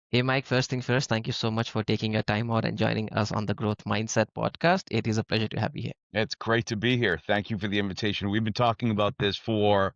Hey, Mike, first thing first, thank you so much for taking your time out and joining us on the Growth Mindset podcast. It is a pleasure to have you here. It's great to be here. Thank you for the invitation. We've been talking about this for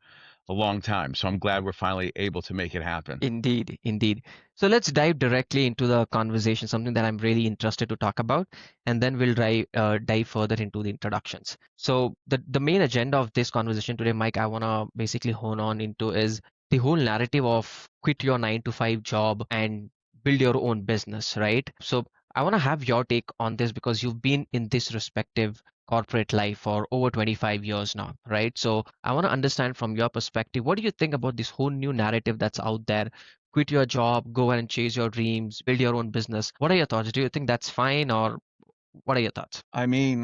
a long time, so I'm glad we're finally able to make it happen. Indeed, indeed. So let's dive directly into the conversation, something that I'm really interested to talk about, and then we'll dive further into the introductions. So the main agenda of this conversation today, Mike, I want to basically hone on into is the whole narrative of quit your 9 to 5 job and build your own business, right? So I want to have your take on this because you've been in this respective corporate life for over 25 years now, right? So I want to understand from your perspective, what do you think about this whole new narrative that's out there? Quit your job, go and chase your dreams, build your own business. What are your thoughts? Do you think that's fine, or what are your thoughts? I mean,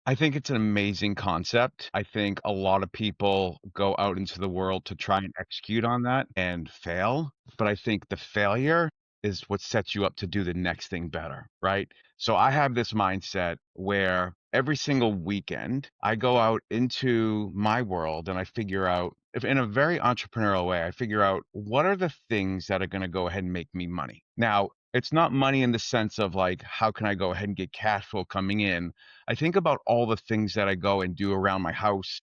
I think it's an amazing concept. I think a lot of people go out into the world to try and execute on that and fail. But I think the failure is what sets you up to do the next thing better, right? So I have this mindset where every single weekend I go out into my world and I figure out, if in a very entrepreneurial way, I figure out what are the things that are going to go ahead and make me money. Now, it's not money in the sense of like, how can I go ahead and get cash flow coming in? I think about all the things that I go and do around my house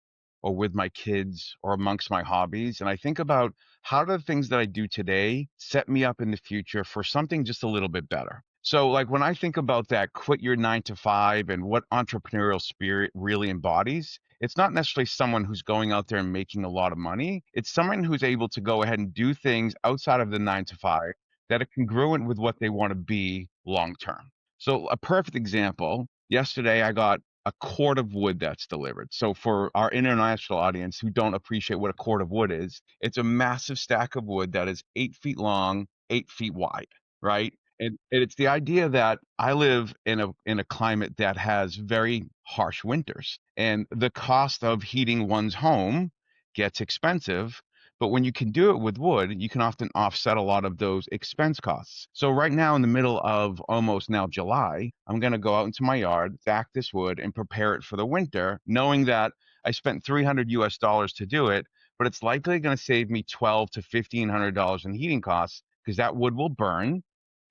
or with my kids or amongst my hobbies. And I think about how do the things that I do today set me up in the future for something just a little bit better. So, like when I think about that, quit your 9 to 5 and what entrepreneurial spirit really embodies, it's not necessarily someone who's going out there and making a lot of money. It's someone who's able to go ahead and do things outside of the 9 to 5 that are congruent with what they want to be long term. So, a perfect example yesterday, I got a cord of wood that's delivered. So, for our international audience who don't appreciate what a cord of wood is, it's a massive stack of wood that is 8 feet long, 8 feet wide, right? And it's the idea that I live in a climate that has very harsh winters, and the cost of heating one's home gets expensive. But when you can do it with wood, you can often offset a lot of those expense costs. So right now, in the middle of almost now July, I'm going to go out into my yard, stack this wood, and prepare it for the winter, knowing that I spent $300 to do it, but it's likely going to save me $1,200 to $1,500 in heating costs because that wood will burn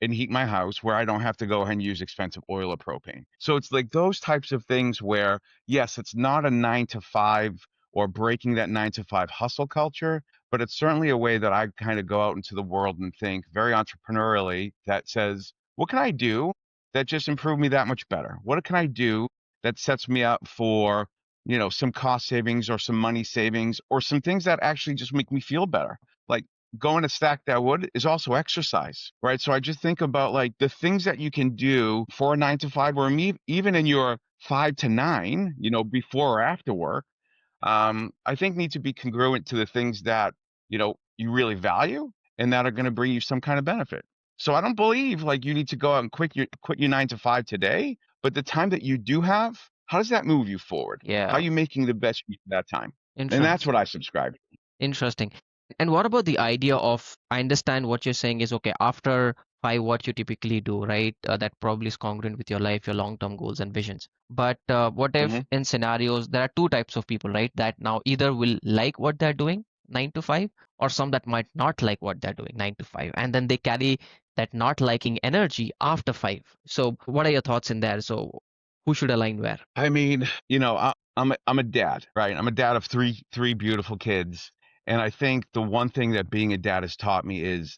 and heat my house where I don't have to go ahead and use expensive oil or propane. So it's like those types of things where, yes, it's not a 9 to 5 or breaking that 9 to 5 hustle culture, but it's certainly a way that I kind of go out into the world and think very entrepreneurially that says, what can I do that just improve me that much better? What can I do that sets me up for, some cost savings or some money savings or some things that actually just make me feel better? Like going to stack that wood is also exercise, right? So I just think about like the things that you can do for a 9 to 5 or even in your 5 to 9, before or after work, I think need to be congruent to the things that, you really value and that are going to bring you some kind of benefit. So I don't believe like you need to go out and quit your 9 to 5 today, but the time that you do have, how does that move you forward? How are Yeah, you making the best use of that time? And that's what interesting. I subscribe to. Interesting. And what about the idea of, I understand what you're saying is okay, after five, what you typically do, right? That probably is congruent with your life, your long-term goals and visions. But what if Hmm. in scenarios, there are two types of people, right? That now either will like what they're doing 9 to 5, or some that might not like what they're doing 9 to 5. And then they carry that not liking energy after 5. So what are your thoughts in there? So who should align where? I mean, I'm a dad, right? I'm a dad of three beautiful kids, and I think the one thing that being a dad has taught me is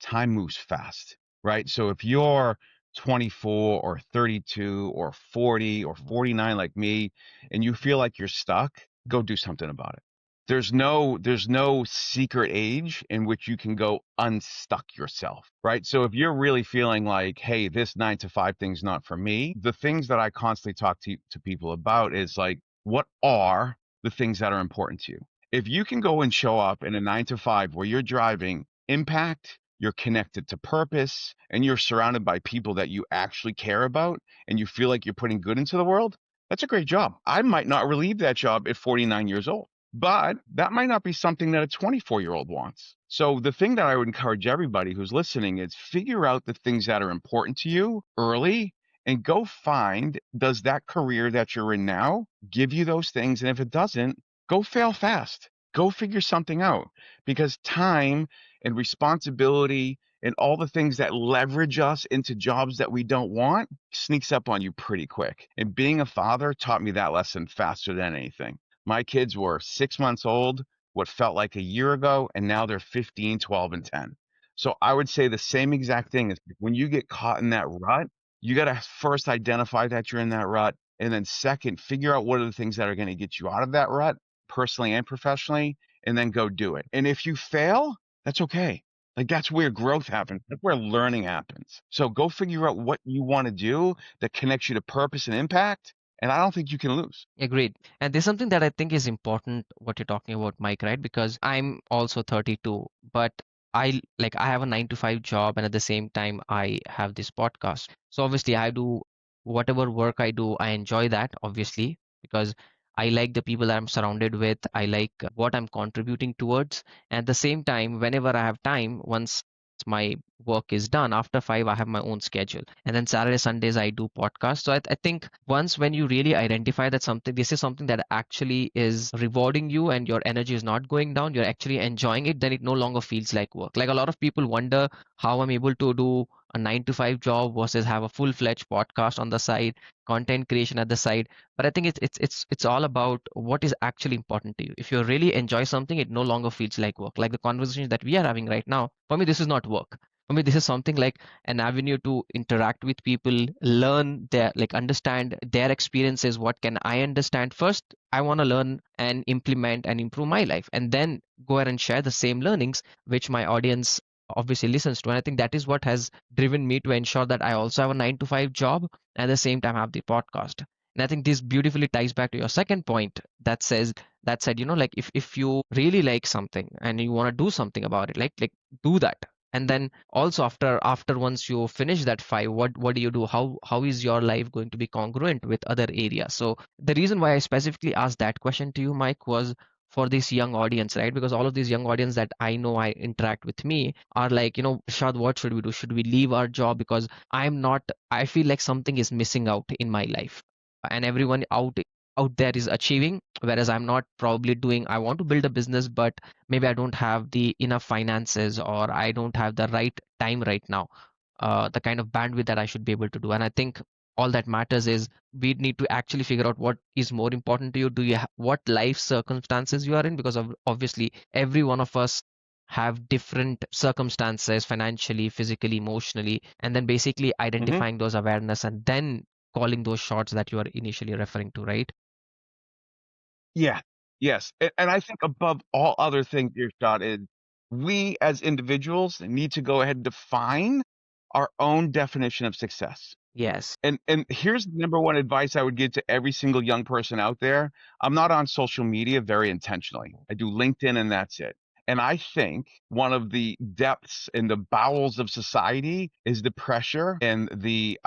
time moves fast, right? So if you're 24 or 32 or 40 or 49 like me, and you feel like you're stuck, go do something about it. There's no secret age in which you can go unstuck yourself, right? So if you're really feeling like, hey, this 9 to 5 thing's not for me, the things that I constantly talk to people about is like, what are the things that are important to you? If you can go and show up in a 9 to 5 where you're driving impact, you're connected to purpose, and you're surrounded by people that you actually care about, and you feel like you're putting good into the world, that's a great job. I might not relieve that job at 49 years old, but that might not be something that a 24-year-old wants. So the thing that I would encourage everybody who's listening is figure out the things that are important to you early and go find, does that career that you're in now give you those things? And if it doesn't, go fail fast. Go figure something out because time and responsibility and all the things that leverage us into jobs that we don't want sneaks up on you pretty quick. And being a father taught me that lesson faster than anything. My kids were 6 months old, what felt like a year ago, and now they're 15, 12, and 10. So I would say the same exact thing is when you get caught in that rut, you got to first identify that you're in that rut. And then second, figure out what are the things that are going to get you out of that rut, personally and professionally, and then go do it. And if you fail, that's okay. Like that's where growth happens. That's where learning happens. So go figure out what you want to do that connects you to purpose and impact. And I don't think you can lose. Agreed. And there's something that I think is important what you're talking about, Mike, right? Because I'm also 32, but I have a 9 to 5 job, and at the same time I have this podcast. So obviously I do whatever work I do, I enjoy that, obviously, because I like the people that I'm surrounded with. I like what I'm contributing towards. And at the same time, whenever I have time, once my work is done, after 5 I have my own schedule, and then Saturday Sundays I do podcasts. So I think once when you really identify that something, this is something that actually is rewarding you and your energy is not going down, you're actually enjoying it, then it no longer feels like work. Like a lot of people wonder how I'm able to do a 9 to 5 job versus have a full-fledged podcast on the side, content creation at the side. But I think it's all about what is actually important to you. If you really enjoy something, it no longer feels like work. Like the conversations that we are having right now, for me this is not work. For me this is something like an avenue to interact with people, learn their, like, understand their experiences. What can I understand? First I want to learn and implement and improve my life, and then go ahead and share the same learnings which my audience obviously listens to. And I think that is what has driven me to ensure that I also have a 9 to 5 job and at the same time have the podcast. And I think this beautifully ties back to your second point that said, like, if you really like something and you want to do something about it, like do that. And then also after once you finish that 5, what do you do? How is your life going to be congruent with other areas? So the reason why I specifically asked that question to you, Mike, was for this young audience, right? Because all of these young audience that I know I interact with me are like, Shad, what should we do? Should we leave our job? Because I feel like something is missing out in my life, and everyone out there is achieving, whereas I'm not probably doing. I want to build a business, but maybe I don't have the enough finances, or I don't have the right time right now, the kind of bandwidth that I should be able to do. And I think all that matters is we need to actually figure out what is more important to you. What life circumstances you are in? Because obviously every one of us have different circumstances, financially, physically, emotionally, and then basically Hmm. identifying those awareness and then calling those shots that you are initially referring to, right? Yeah. Yes. And I think above all other things, dear Scott, is we as individuals need to go ahead and define our own definition of success. Yes. And here's the number one advice I would give to every single young person out there. I'm not on social media very intentionally. I do LinkedIn and that's it. And I think one of the depths in the bowels of society is the pressure and the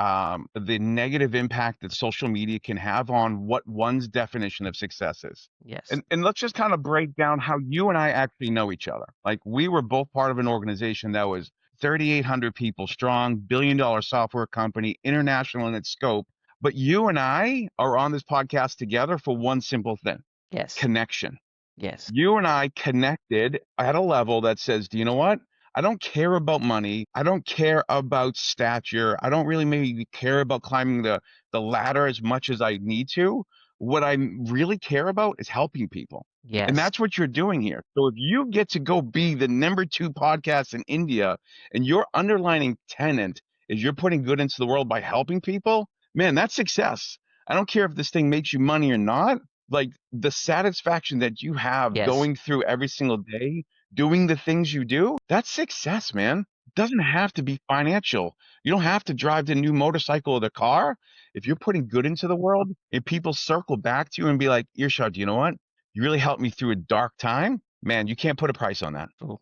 negative impact that social media can have on what one's definition of success is. Yes. And let's just kind of break down how you and I actually know each other. Like we were both part of an organization that was 3,800 people strong, billion-dollar software company, international in its scope. But you and I are on this podcast together for one simple thing: Yes. connection. Yes. You and I connected at a level that says, do you know what? I don't care about money. I don't care about stature. I don't really maybe care about climbing the ladder as much as I need to. What I really care about is helping people. And Yes. that's what you're doing here. So if you get to go be the number 2 podcast in India and your underlining tenant is you're putting good into the world by helping people, man, that's success. I don't care if this thing makes you money or not. Like the satisfaction that you have Yes. going through every single day, doing the things you do, that's success, man. It doesn't have to be financial. You don't have to drive the new motorcycle or the car. If you're putting good into the world and people circle back to you and be like, Earshot, you know what? You really helped me through a dark time. Man, you can't put a price on that. True.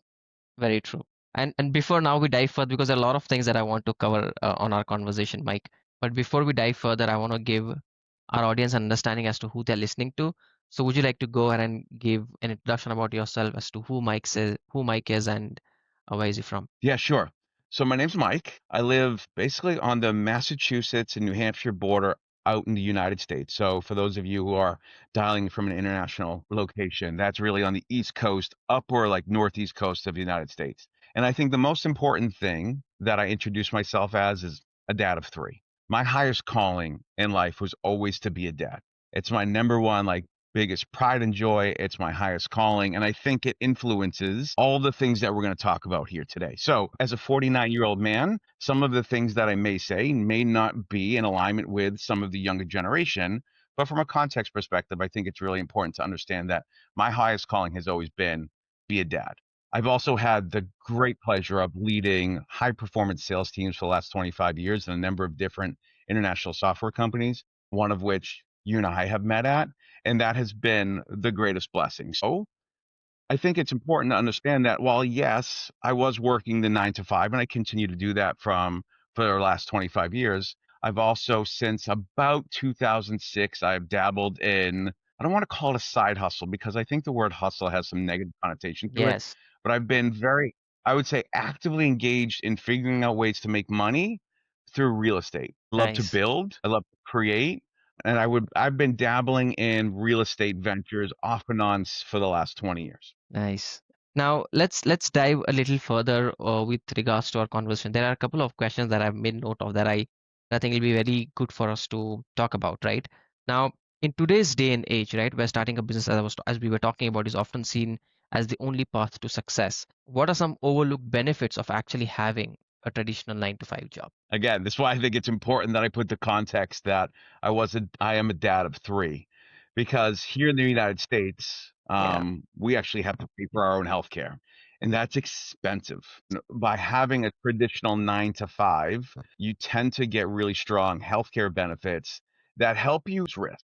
Very true. And before now we dive further, because there are a lot of things that I want to cover on our conversation, Mike. But before we dive further, I want to give our audience an understanding as to who they're listening to. So would you like to go ahead and give an introduction about yourself as to who Mike is, and where is he from? Yeah, sure. So my name's Mike. I live basically on the Massachusetts and New Hampshire border out in the United States. So for those of you who are dialing from an international location, that's really on the East Coast, upper like northeast coast of the United States. And I think the most important thing that I introduce myself as is a dad of three. My highest calling in life was always to be a dad. It's my number one, like, biggest pride and joy. It's my highest calling. And I think it influences all the things that we're going to talk about here today. So, as a 49-year-old man, some of the things that I may say may not be in alignment with some of the younger generation. But from a context perspective, I think it's really important to understand that my highest calling has always been be a dad. I've also had the great pleasure of leading high performance sales teams for the last 25 years in a number of different international software companies, one of which you and I have met at. And that has been the greatest blessing. So I think it's important to understand that while, yes, I was working the 9 to 5, and I continue to do that for the last 25 years, I've also, since about 2006, I've dabbled in, I don't want to call it a side hustle because I think the word hustle has some negative connotation to it, Yes. but I've been very, I would say, actively engaged in figuring out ways to make money through real estate. I love to Nice. build, I love to create, and I've been dabbling in real estate ventures off and on for the last 20 years. Nice. Now let's dive a little further with regards to our conversation. There are a couple of questions that I've made note of that I think will be very good for us to talk about, right? Now, in today's day and age, right, where starting a business, as we were talking about, is often seen as the only path to success. What are some overlooked benefits of actually having a traditional 9 to 5 job? Again, this is why I think it's important that I put the context that I am a dad of three, because here in the United States, Yeah. we actually have to pay for our own healthcare, and that's expensive. By having a traditional 9 to 5, you tend to get really strong healthcare benefits that help you risk.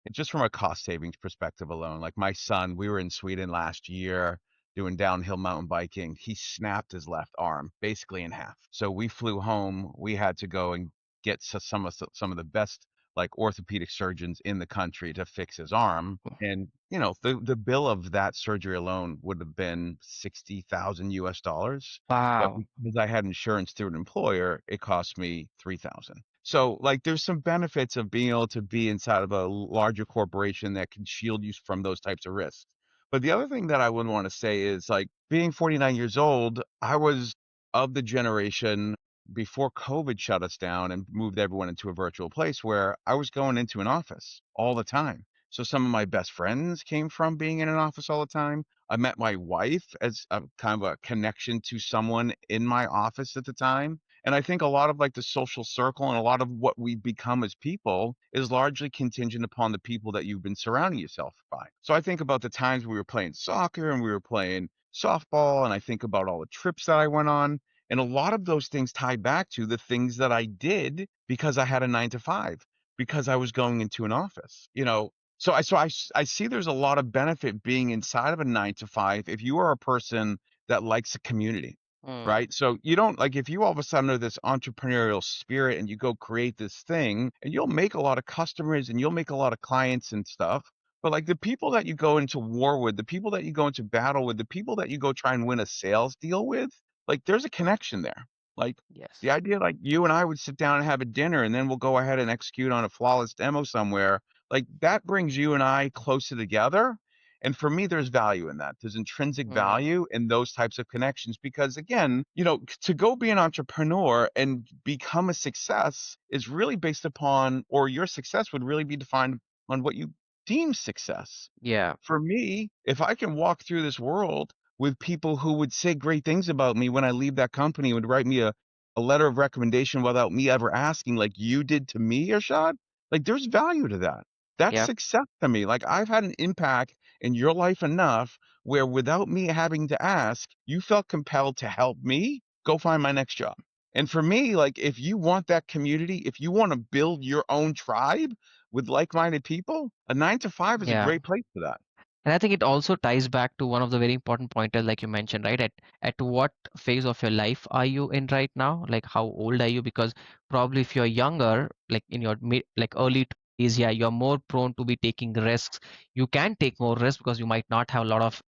And just from a cost savings perspective alone, like my son, we were in Sweden last year doing downhill mountain biking. He snapped his left arm basically in half. So we flew home. We had to go and get some of the best like orthopedic surgeons in the country to fix his arm. And the bill of that surgery alone would have been 60,000 US dollars. But Wow. because I had insurance through an employer, it cost me 3,000. So, like, there's some benefits of being able to be inside of a larger corporation that can shield you from those types of risks. But the other thing that I would want to say is, like, being 49 years old, I was of the generation before COVID shut us down and moved everyone into a virtual place where I was going into an office all the time. So some of my best friends came from being in an office all the time. I met my wife as a kind of a connection to someone in my office at the time. And I think a lot of like the social circle and a lot of what we become as people is largely contingent upon the people that you've been surrounding yourself by. So I think about the times we were playing soccer and we were playing softball, and I think about all the trips that I went on. And a lot of those things tie back to the things that I did because I had a 9 to 5, because I was going into an office, I see there's a lot of benefit being inside of a 9 to 5 if you are a person that likes a community, Mm. right? So you don't like if you all of a sudden are this entrepreneurial spirit and you go create this thing and you'll make a lot of customers and you'll make a lot of clients and stuff. But like the people that you go into war with, the people that you go into battle with, the people that you go try and win a sales deal with, like there's a connection there. Like Yes. the idea like you and I would sit down and have a dinner and then we'll go ahead and execute on a flawless demo somewhere, like that brings you and I closer together. And for me, there's value in that. There's intrinsic Mm. value in those types of connections because, again, to go be an entrepreneur and become a success is really based upon, or your success would really be defined on what you deem success. Yeah. For me, if I can walk through this world with people who would say great things about me when I leave that company, would write me a letter of recommendation without me ever asking, like you did to me, Irshad, like there's value to that. That's Yeah. success to me. Like I've had an impact in your life enough where without me having to ask, you felt compelled to help me go find my next job. And for me, like if you want that community, if you want to build your own tribe with like-minded people, a 9 to 5 is a Yeah. great place for that. And I think it also ties back to one of the very important pointers, like you mentioned, right? At what phase of your life are you in right now? Like how old are you? Because probably if you're younger, like in your mid, like early 20s, yeah, you're more prone to be taking risks. You can take more risks because you might not have a lot of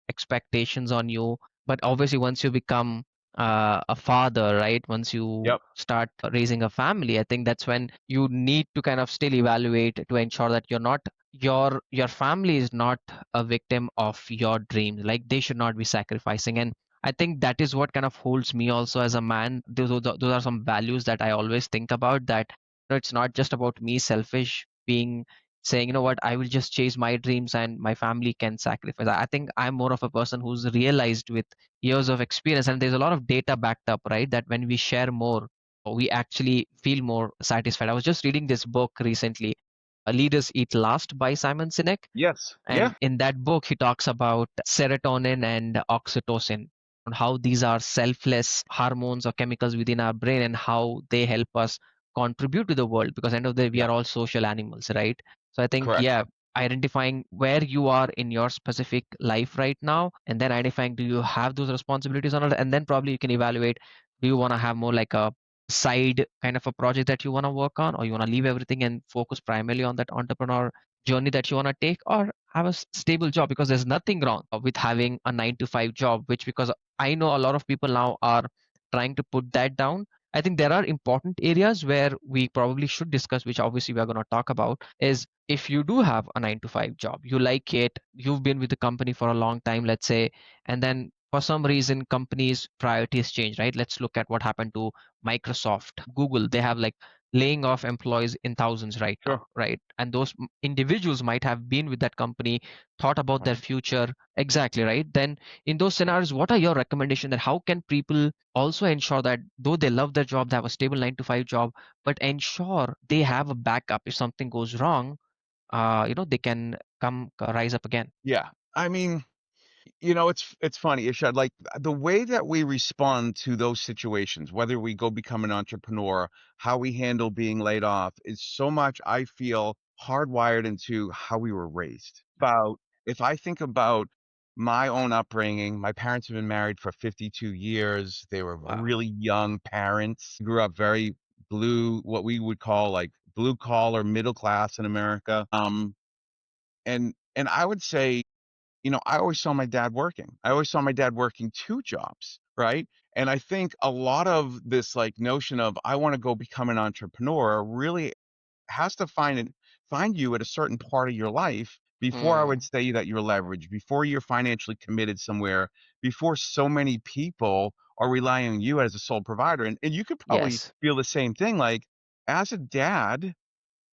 expectations on you. But obviously, once you become a father, right? Once you Yep. start raising a family, I think that's when you need to kind of still evaluate to ensure that you're not your family is not a victim of your dreams. Like they should not be sacrificing. And I think that is what kind of holds me also as a man. Those are some values that I always think about, that it's not just about me selfish being saying, you know what, I will just chase my dreams and my family can sacrifice. I think I'm more of a person who's realized with years of experience, and there's a lot of data backed up, right? That when we share more, we actually feel more satisfied. I was just reading this book recently, Leaders Eat Last by Simon Sinek. Yes. Yeah. And in that book, he talks about serotonin and oxytocin, and how these are selfless hormones or chemicals within our brain, and how they help us contribute to the world. Because end of the day, we Yeah. are all social animals, right? So I think, Correct. yeah, identifying where you are in your specific life right now, and then identifying, do you have those responsibilities or not? And then probably you can evaluate, do you want to have more like a side kind of a project that you want to work on, or you want to leave everything and focus primarily on that entrepreneur journey that you want to take, or have a stable job. Because there's nothing wrong with having a 9 to 5 job, which, because I know a lot of people now are trying to put that down. I think there are important areas where we probably should discuss, which obviously we are going to talk about, is if you do have a 9 to 5 job, you like it, you've been with the company for a long time, let's say, and then for some reason companies priorities change, right? Let's look at what happened to Microsoft, Google. They have like laying off employees in thousands right now, Sure. right? And those individuals might have been with that company, thought about their Right. future. Exactly, right? Then in those scenarios, what are your recommendations, that how can people also ensure that though they love their job, they have a stable 9 to 5 job, but ensure they have a backup if something goes wrong, they can come rise up again. Yeah. I mean, it's funny, Ishad, like the way that we respond to those situations, whether we go become an entrepreneur, how we handle being laid off is so much, I feel, hardwired into how we were raised. About if I think about my own upbringing, my parents have been married for 52 years. They were Wow. really young parents, grew up very what we would call like blue collar, middle class in America. And I would say, I always saw my dad working. I always saw my dad working 2 jobs, right? And I think a lot of this, like, notion of, "I wanna go become an entrepreneur," really has to find you at a certain part of your life before I would Mm, say that you're leveraged, before you're financially committed somewhere, before so many people are relying on you as a sole provider, and you could probably yes. feel the same thing, like, as a dad,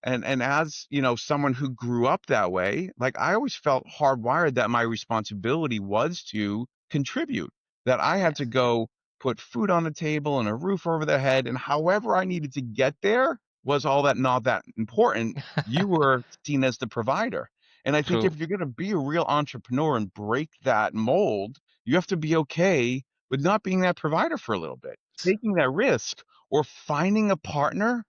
and as, someone who grew up that way, like, I always felt hardwired that my responsibility was to contribute, that I had to Yes. go put food on the table and a roof over their head, and however I needed to get there was all that not that important. You were seen as the provider. And I think True. if you're gonna be a real entrepreneur and break that mold, you have to be okay with not being that provider for a little bit, taking that risk, or finding a partner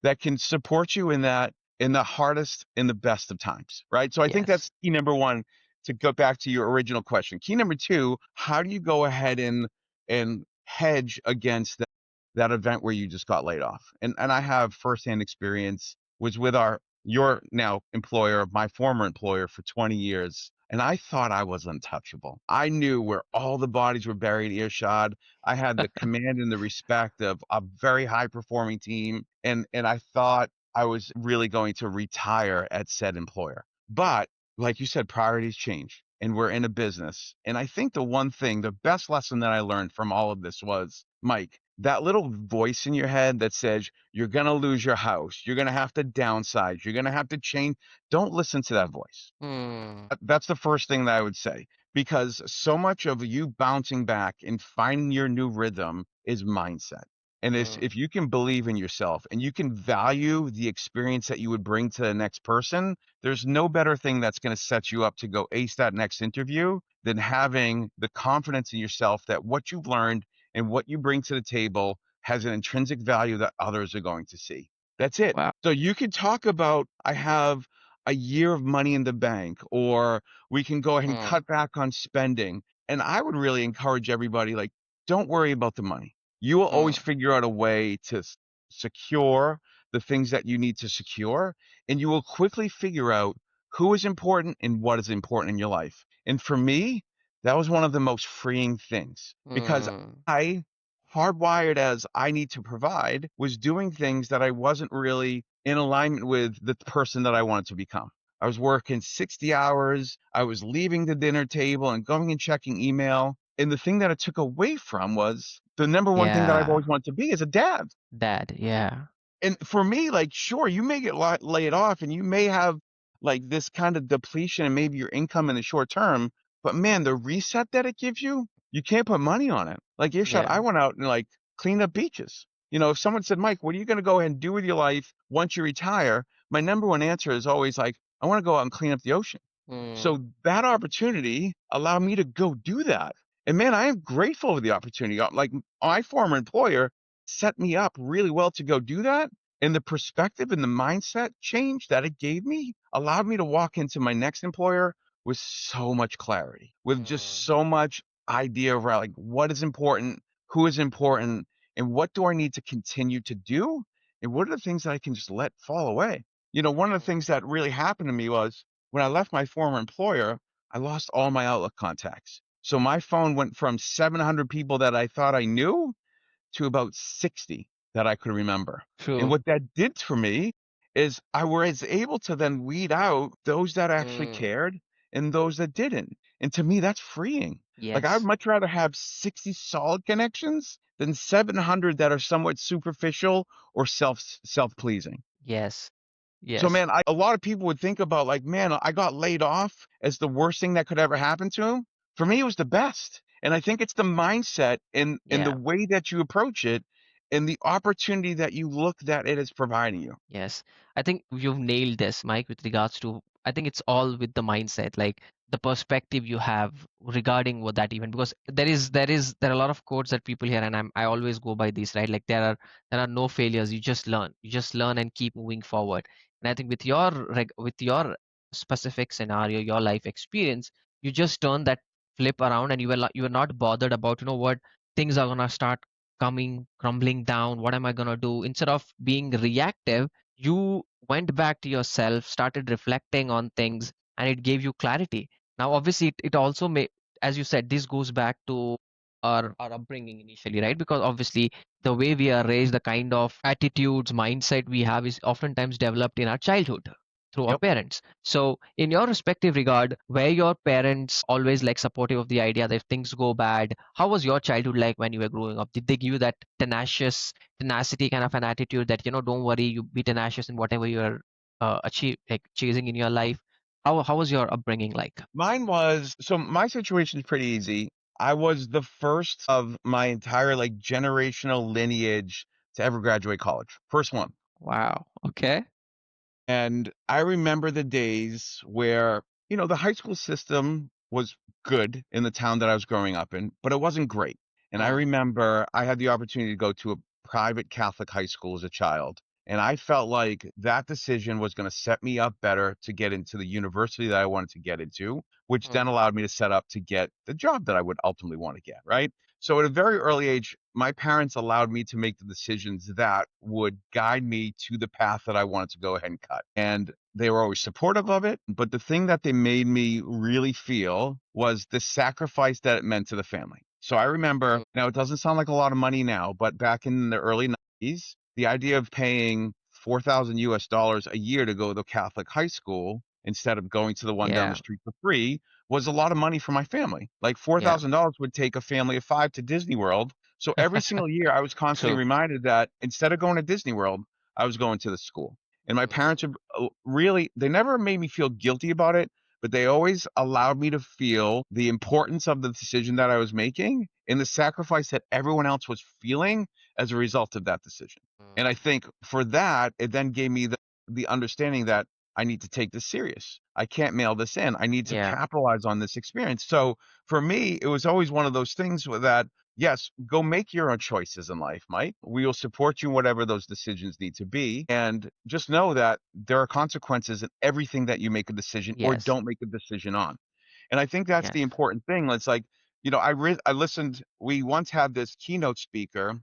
that can support you in the hardest and the best of times, right? So I think Yes. that's key number 1, to go back to your original question. Key number 2, how do you go ahead and hedge against that event where you just got laid off? And I have firsthand experience, was with your now employer, my former employer, for 20 years. And I thought I was untouchable. I knew where all the bodies were buried, earshot. I had the command and the respect of a very high performing team. And I thought I was really going to retire at said employer. But like you said, priorities change and we're in a business. And I think the one thing, the best lesson that I learned from all of this was, Mike, that little voice in your head that says you're going to lose your house, you're going to have to downsize, you're going to have to change. Don't listen to that voice. Hmm. That's the first thing that I would say, because so much of you bouncing back and finding your new rhythm is mindset. And it's, Hmm. if you can believe in yourself and you can value the experience that you would bring to the next person, there's no better thing that's going to set you up to go ace that next interview than having the confidence in yourself that what you've learned and what you bring to the table has an intrinsic value that others are going to see. That's it. Wow. So you could talk about, I have a year of money in the bank, or we can go ahead and Hmm. cut back on spending. And I would really encourage everybody, like, don't worry about the money. You will always Hmm. figure out a way to secure the things that you need to secure, and you will quickly figure out who is important and what is important in your life. And for me, that was one of the most freeing things, because Hmm. I, hardwired as I need to provide, was doing things that I wasn't really in alignment with the person that I wanted to become. I was working 60 hours. I was leaving the dinner table and going and checking email. And the thing that it took away from was the number one thing that I've Yeah. always wanted to be is a dad. Dad. Yeah. And for me, like, sure, you may get laid off and you may have like this kind of depletion and maybe your income in the short term, but man, the reset that it gives you can't put money on it. Like Irshad, Yeah. I went out and like cleaned up beaches. If someone said, Mike, what are you going to go ahead and do with your life once you retire? My number one answer is always like, I want to go out and clean up the ocean. Mm, So that opportunity allowed me to go do that. And man, I am grateful for the opportunity. Like my former employer set me up really well to go do that. And the perspective and the mindset change that it gave me allowed me to walk into my next employer with so much clarity, with just mm, so much idea of like what is important, who is important, and what do I need to continue to do? And what are the things that I can just let fall away? One of the mm. things that really happened to me was when I left my former employer, I lost all my Outlook contacts. So my phone went from 700 people that I thought I knew to about 60 that I could remember. And True. what that did for me is I was able to then weed out those that actually Mm, cared and those that didn't. And to me, that's freeing. Like I'd yes. much rather have 60 solid connections than 700 that are somewhat superficial or self-pleasing. Yes. So, Yes. man, a lot of people would think about like, man, I got laid off as the worst thing that could ever happen to him. For me, it was the best. And I think it's the mindset and the Yeah. way that you approach it and the opportunity that you look that it is providing you. Yes, I think you've nailed this, Mike, with regards to, I think it's all with the mindset, like the perspective you have regarding what that event, because there are a lot of quotes that people hear, and I always go by these, right? Like there are no failures, you just learn and keep moving forward. And I think with with your specific scenario, your life experience, you just turn that flip around, and you were not bothered about, what things are gonna start coming crumbling down, what am I gonna do? Instead of being reactive, you went back to yourself, started reflecting on things, and it gave you clarity. Now, obviously, it also may, as you said, this goes back to our upbringing initially, right? Because obviously, the way we are raised, the kind of attitudes, mindset we have is oftentimes developed in our childhood through our Yep. parents. So, in your respective regard, were your parents always like supportive of the idea that if things go bad, how was your childhood like when you were growing up? Did they give you that tenacity kind of an attitude that, don't worry, you be tenacious in whatever you're chasing in your life? How was your upbringing like? My situation is pretty easy. I was the first of my entire like generational lineage to ever graduate college. First one. Wow. Okay. And I remember the days where, the high school system was good in the town that I was growing up in, but it wasn't great. And I Mm, remember I had the opportunity to go to a private Catholic high school as a child. And I felt like that decision was going to set me up better to get into the university that I wanted to get into, which then mm, allowed me to set up to get the job that I would ultimately want to get. Right. So at a very early age, my parents allowed me to make the decisions that would guide me to the path that I wanted to go ahead and cut. And they were always supportive of it. But the thing that they made me really feel was the sacrifice that it meant to the family. So I remember, mm, now it doesn't sound like a lot of money now, but back in the early 90s, the idea of paying 4,000 US dollars a year to go to the Catholic high school instead of going to the one down the yeah. street for free was a lot of money for my family. Like Yeah. $4,000 would take a family of five to Disney World. So every single year, I was constantly True. reminded that instead of going to Disney World, I was going to the school. And my parents Mm, are really, they never made me feel guilty about it, but they always allowed me to feel the importance of the decision that I was making and the sacrifice that everyone else was feeling as a result of that decision. And I mm, think for that, it then gave me the understanding that I need to take this serious. I can't mail this in. I need to yeah. capitalize on this experience. So for me, it was always one of those things with that, yes, go make your own choices in life, Mike. We will support you in whatever those decisions need to be. And just know that there are consequences in everything that you make a decision or Yes. don't make a decision on. And I think that's the Yes. important thing. It's like, I listened, we once had this keynote speaker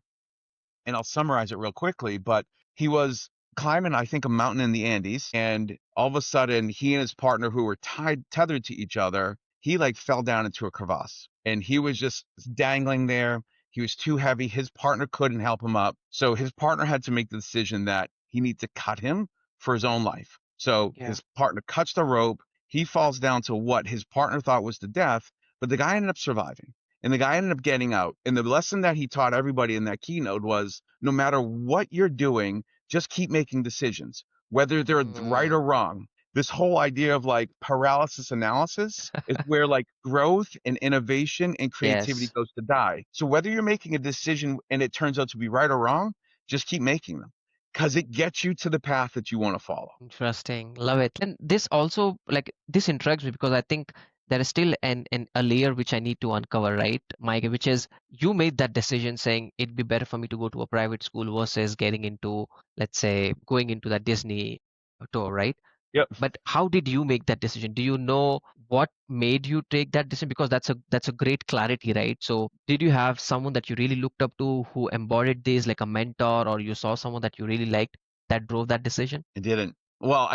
and I'll summarize it real quickly, but he was climbing, I think, a mountain in the Andes, and all of a sudden, he and his partner, who were tethered to each other, he like fell down into a crevasse, and he was just dangling there. He was too heavy. His partner couldn't help him up, so his partner had to make the decision that he needs to cut him for his own life. So Yeah. his partner cuts the rope. He falls down to what his partner thought was the death, but the guy ended up surviving. And the guy ended up getting out. And the lesson that he taught everybody in that keynote was no matter what you're doing, just keep making decisions, whether they're right Mm, or wrong. This whole idea of like paralysis analysis is where like growth and innovation and creativity yes. goes to die. So whether you're making a decision and it turns out to be right or wrong, just keep making them because it gets you to the path that you want to follow. Interesting. Love it. And this also, like, this intrigues me because I think there is still a layer which I need to uncover, right, Mike? Which is you made that decision saying it'd be better for me to go to a private school versus getting into, let's say, going into that Disney tour, right? Yep. But how did you make that decision? Do you know what made you take that decision? Because that's a great clarity, right? So did you have someone that you really looked up to who embodied this, like a mentor, or you saw someone that you really liked that drove that decision? I didn't. Well,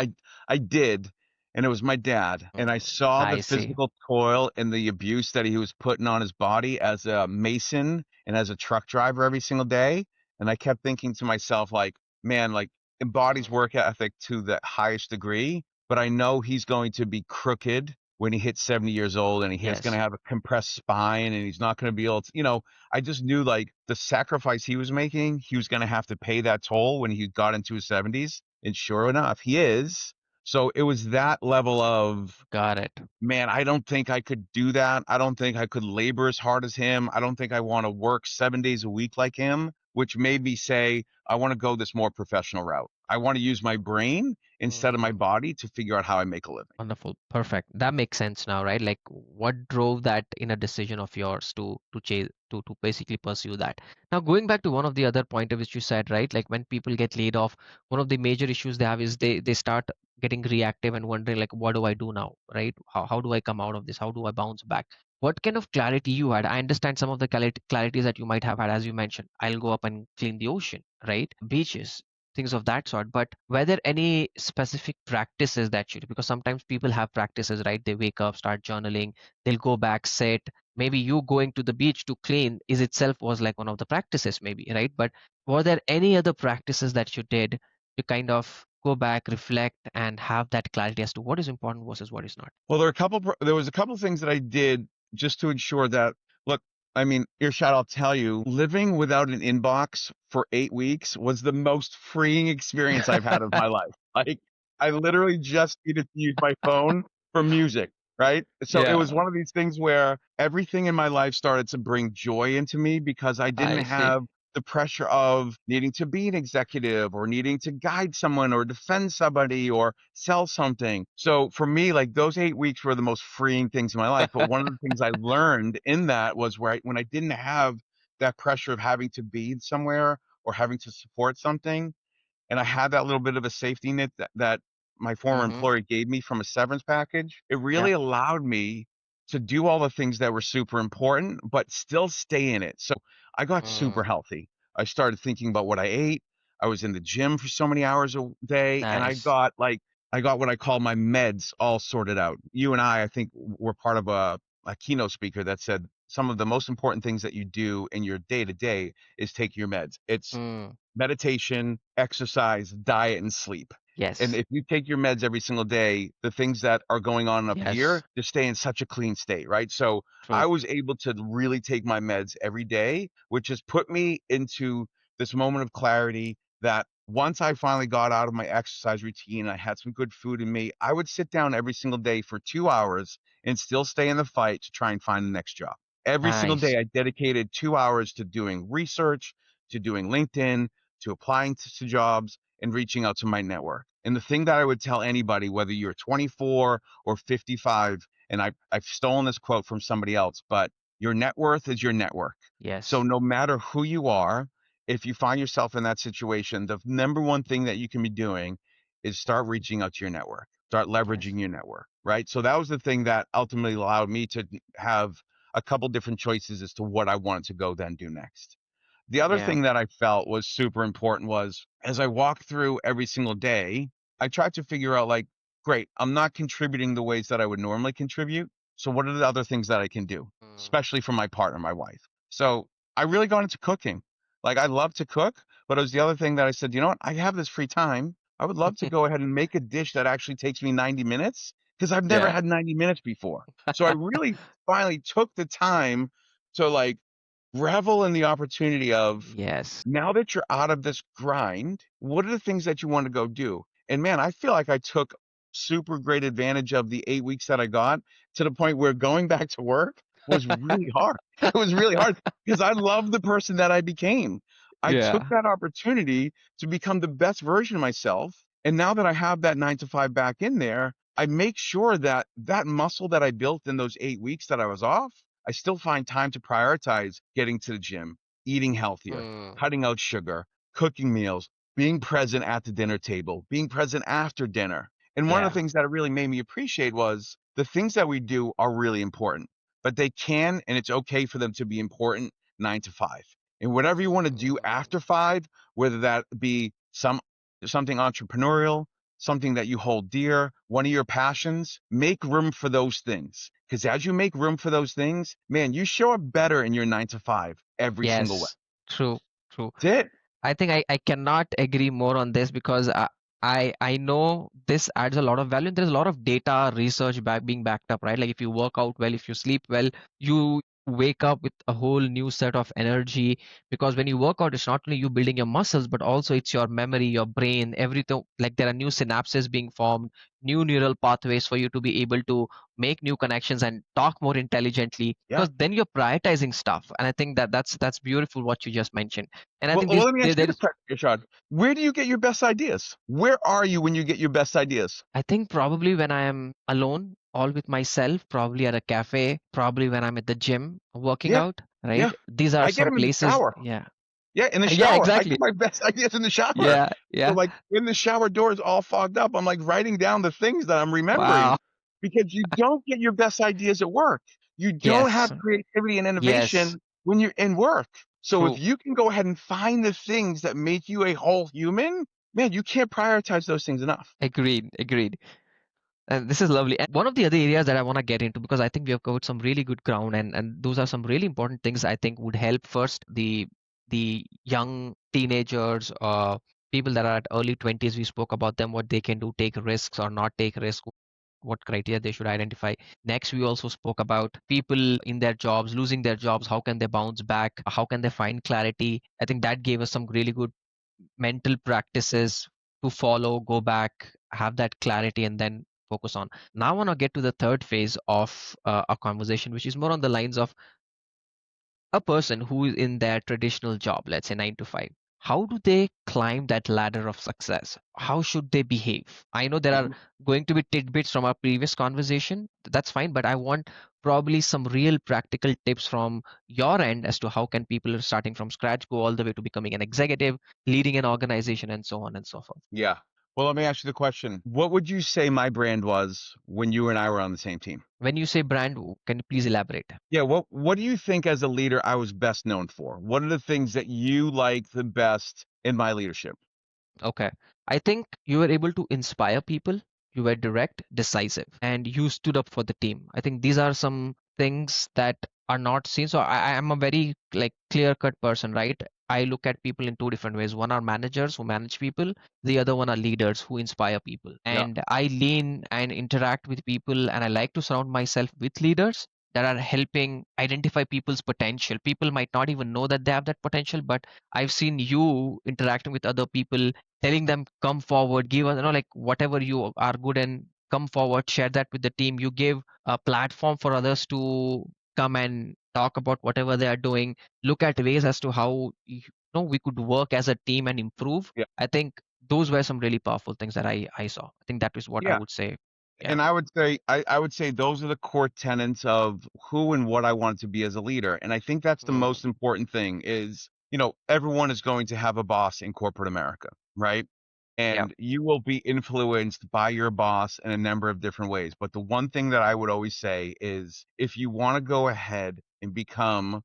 I did, and it was my dad, and I Mm, saw the I see. physical toil and the abuse that he was putting on his body as a mason and as a truck driver every single day, and I kept thinking to myself like, man, like embodies Mm, work ethic to the highest degree, but I know he's going to be crooked when he hits 70 years old and he's going yes, to have a compressed spine and he's not going to be able to, I just knew like the sacrifice he was making, he was going to have to pay that toll when he got into his 70s. And sure enough, he is. So it was that level of, got it. man, I don't think I could do that. I don't think I could labor as hard as him. I don't think I want to work 7 days a week like him, which made me say, I want to go this more professional route. I want to use my brain instead of my Mm. body to figure out how I make a living. Wonderful. Perfect. That makes sense now, right? Like what drove that in a decision of yours to chase to basically pursue that. Now going back to one of the other point of which you said, right? Like when people get laid off, one of the major issues they have is they start getting reactive and wondering like what do I do now, right? How do I come out of this? How do I bounce back? What kind of clarity you had? I understand some of the clarities that you might have had, as you mentioned. I'll go up and clean the ocean, right? Beaches, things of that sort. But were there any specific practices that you do? Because sometimes people have practices, right? They wake up, start journaling, they'll go back, sit. Maybe you going to the beach to clean is itself was like one of the practices, maybe, right? But were there any other practices that you did to kind of go back, reflect, and have that clarity as to what is important versus what is not? Well, there was a couple of things that I did just to ensure that, look, I mean, Earshot, I'll tell you, living without an inbox for 8 weeks was the most freeing experience I've had of my life. Like, I literally just needed to use my phone for music, right? So it Yeah, was one of these things where everything in my life started to bring joy into me because I didn't I see. have the pressure of needing to be an executive or needing to guide someone or defend somebody or sell something. So for me, like those 8 weeks were the most freeing things in my life. But one of the things I learned in that was when I didn't have that pressure of having to be somewhere or having to support something, and I had that little bit of a safety net that my former Mm-hmm. employer gave me from a severance package. It Yeah. really allowed me to do all the things that were super important, but still stay in it. So I got super Mm, healthy. I started thinking about what I ate. I was in the gym for so many hours a day, and nice. I got what I call my meds all sorted out. You and I think, were part of a keynote speaker that said some of the most important things that you do in your day to day is take your meds. It's Mm, meditation, exercise, diet, and sleep. And yes. if you take your meds every single day, the things that are going on up Yes. here just stay in such a clean state, right? So I True. was able to really take my meds every day, which has put me into this moment of clarity that once I finally got out of my exercise routine, I had some good food in me, I would sit down every single day for 2 hours and still stay in the fight to try and find the next job. Every single day, Nice. I dedicated 2 hours to doing research, to doing LinkedIn, to applying to jobs and reaching out to my network. And the thing that I would tell anybody, whether you're 24 or 55, and I've stolen this quote from somebody else, but your net worth is your network. So Yes. no matter who you are, if you find yourself in that situation, the number one thing that you can be doing is start reaching out to your network, start Yes. leveraging your network, right? So that was the thing that ultimately allowed me to have a couple different choices as to what I wanted to go then do next. The other Yeah. thing that I felt was super important was as I walked through every single day, I tried to figure out like, great, I'm not contributing the ways that I would normally contribute. So what are the other things that I can do, Mm. especially for my partner, my wife? So I really got into cooking. Like I love to cook, but it was the other thing that I said, you know what? I have this free time. I would love to go ahead and make a dish that actually takes me 90 minutes because I've never Yeah. had 90 minutes before. So I really finally took the time So like revel in the opportunity of Yes. now that you're out of this grind, what are the things that you want to go do? And man, I feel like I took super great advantage of the 8 weeks that I got to the point where going back to work was really hard. It was really hard because I love the person that I became. I took Yeah. that opportunity to become the best version of myself. And now that I have that 9 to 5 back in there, I make sure that that muscle that I built in those 8 weeks that I was off, I still find time to prioritize getting to the gym, eating healthier, Mm, cutting out sugar, cooking meals, being present at the dinner table, being present after dinner. And one of yeah. the things that really made me appreciate was the things that we do are really important, but they can and it's okay for them to be important 9 to 5. And whatever you want to do Mm, after 5, whether that be something entrepreneurial, something that you hold dear, one of your passions, make room for those things. Because as you make room for those things, man, you show up better in your 9 to 5 every single way. yes. True. True. That's it. I think I cannot agree more on this because I know this adds a lot of value. There's a lot of data research being backed up, right? Like if you work out well, if you sleep well, you wake up with a whole new set of energy because when you work out, it's not only you building your muscles, but also it's your memory, your brain, everything. Like there are new synapses being formed, new neural pathways for you to be able to make new connections and talk more intelligently Yeah. because then you're prioritizing stuff. And I think that that's beautiful what you just mentioned. And I Well, think well, this let me ask you there this is question, Rashad. Where do you get your best ideas? Where are you when you get your best ideas? I think probably when I am alone, all with myself, probably at a cafe, probably when I'm at the gym working Yeah. out, right? Yeah. These are I get some them in the places. shower. Yeah. Yeah, in the Yeah, shower. I exactly. get my best ideas in the shower. Yeah, So, yeah. like, when the shower door is all fogged up, I'm like writing down the things that I'm remembering Wow. because you don't get your best ideas at work. You don't Yes. have creativity and Yes. innovation when you're in work. So, if True. you can go ahead and find the things that make you a whole human, man, you can't prioritize those things enough. Agreed. Agreed. And this is lovely. And one of the other areas that I want to get into because I think we have covered some really good ground and those are some really important things I think would help first the young teenagers people that are at early 20s. We spoke about them, what they can do, take risks or not take risks, what criteria they should identify. Next, we also spoke about people in their jobs, losing their jobs, how can they bounce back, how can they find clarity. I think that gave us some really good mental practices to follow, go back, have that clarity, and then focus on. Now, I want to get to the third phase of a conversation, which is more on the lines of a person who is in their traditional job, let's say 9 to 5. How do they climb that ladder of success? How should they behave? I know there are going to be tidbits from our previous conversation. That's fine, but I want probably some real practical tips from your end as to how can people starting from scratch go all the way to becoming an executive, leading an organization, and so on and so forth. Yeah. Well, let me ask you the question. What would you say my brand was when you and I were on the same team? When you say brand, can you please elaborate? Yeah, what do you think as a leader I was best known for? What are the things that you like the best in my leadership? Okay. I think you were able to inspire people. You were direct, decisive, and you stood up for the team. I think these are some things that are not seen. So I am a very like clear-cut person, right? I look at people in two different ways. One are managers who manage people. The other one are leaders who inspire people. Yeah. And I lean and interact with people, and I like to surround myself with leaders that are helping identify people's potential. People might not even know that they have that potential, but I've seen you interacting with other people telling them come forward, give us like whatever you are good and come forward, share that with the team. You give a platform for others to come and talk about whatever they are doing, look at ways as to how we could work as a team and improve. Yeah. I think those were some really powerful things that I saw. I think that is what I Yeah. would say. Yeah. And I would say those are the core tenets of who and what I want to be as a leader. And I think that's the Mm, most important thing is, everyone is going to have a boss in corporate America, right? yeah. And you will be influenced by your boss in a number of different ways. But the one thing that I would always say is if you want to go ahead and become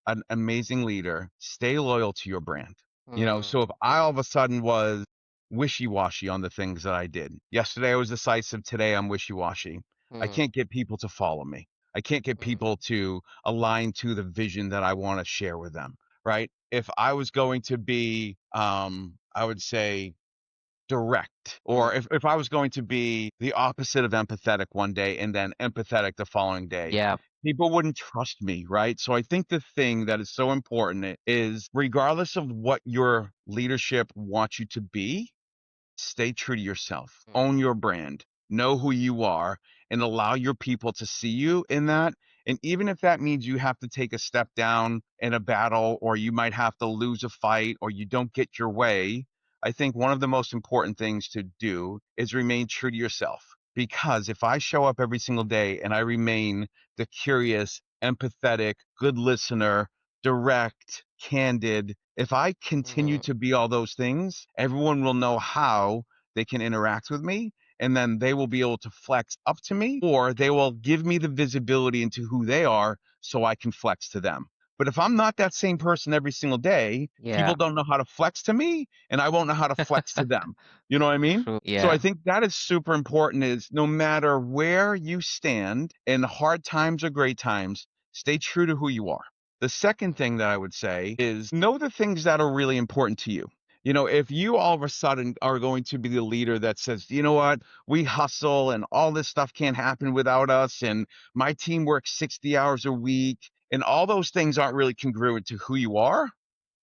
an amazing leader, stay loyal to your brand. So Mm, if I all of a sudden was wishy-washy on the things that I did. Yesterday I was decisive, today I'm wishy-washy. I mm, can't get people to follow me. I can't get mm, people to align to the vision that I want to share with them, right? If I was going to be I would say direct, or mm. if I was going to be the opposite of empathetic one day and then empathetic the following day, Yeah. people wouldn't trust me, right? So I think the thing that is so important is regardless of what your leadership wants you to be, stay true to yourself. Mm, Own your brand. Know who you are and allow your people to see you in that. And even if that means you have to take a step down in a battle or you might have to lose a fight or you don't get your way, I think one of the most important things to do is remain true to yourself. Because if I show up every single day and I remain the curious, empathetic, good listener, direct, candid. If I continue mhm, to be all those things, everyone will know how they can interact with me. And then they will be able to flex up to me or they will give me the visibility into who they are so I can flex to them. But if I'm not that same person every single day, yeah. people don't know how to flex to me and I won't know how to flex to them. You know what I mean? True. So I Yeah. think that is super important is no matter where you stand in hard times or great times, stay true to who you are. The second thing that I would say is know the things that are really important to you. You know, if you all of a sudden are going to be the leader that says, you know what, we hustle and all this stuff can't happen without us, and my team works 60 hours a week, and all those things aren't really congruent to who you are,